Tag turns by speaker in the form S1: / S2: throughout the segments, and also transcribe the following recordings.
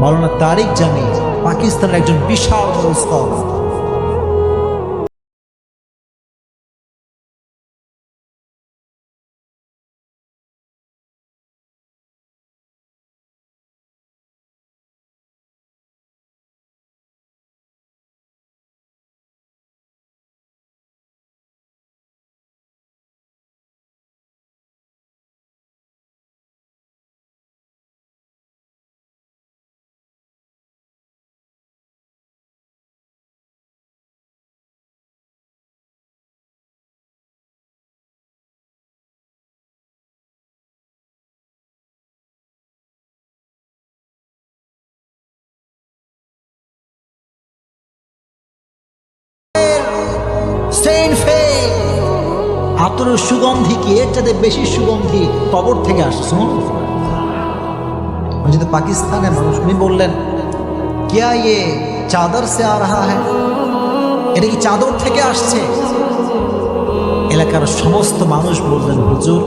S1: মাওলানা তারিক জামি পাকিস্তানের একজন বিশাল স্কলার। আতরের সুগন্ধি কি এর চাইতে বেশি সুগন্ধি কবর থেকে আসছে। যেহেতু পাকিস্তানের মানুষ, উনি বললেন কিয়া ইয়ে চাদর সে আ রাহা হ্যায়, এটা কি চাদর থেকে আসছে? এলাকার সমস্ত মানুষ বললেন হুজুর,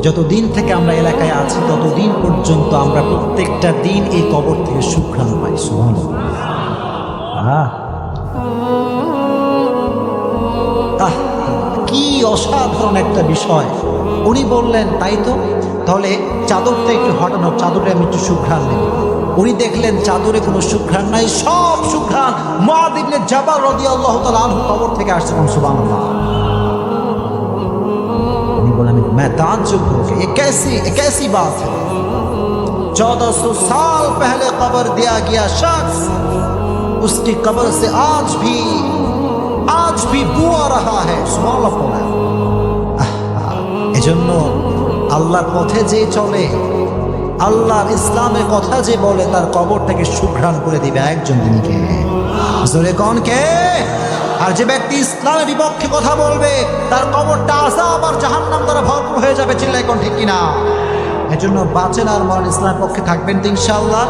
S1: যতদিন থেকে আমরা এলাকায় আছি ততদিন পর্যন্ত আমরা প্রত্যেকটা দিন এই কবর থেকে সুঘ্রাণ পাই। সুবহানাল্লাহ, কি অসাধারণ একটা বিষয়। উনি বললেন তাই তো, তাহলে চাদরটা একটু হটানো, চাদরে আমি একটু সুঘ্রাণ নেব। উনি দেখলেন চাদরে কোনো সুঘ্রাণ নাই, সব সুঘ্রাণ মুআয ইবনে জাবাল রাদিয়াল্লাহু তাআলা আনহু কবর থেকে আসছে। সুবহানাল্লাহ। উনি বললেন मैं ताज्जुब हो गया, ये कैसी बात है। 1400 साल पहले कब्र दिया गया शख्स, उसकी कब्र से आज भी बू आ रहा है। सुबहानाल्लाह পড়া। এজন্য আল্লাহর পথে যে চলে, আল্লাহর ইসলামের কথা যে বলে, তার কবর থেকে সুঘ্রাণ করে দিবে একজন দিনকে। জোরে কোন কে? আর যে ব্যক্তি ইসলামের বিপক্ষে কথা বলবে, তার কবরটা আযাব আর জাহান্নাম দ্বারা ভরপুর হয়ে যাবে। চিল্লায় কোন ঠিক কিনা? এজন্য বাঁচেন আর মরণ ইসলামের পক্ষে থাকবেন তো ইনশাআল্লাহ।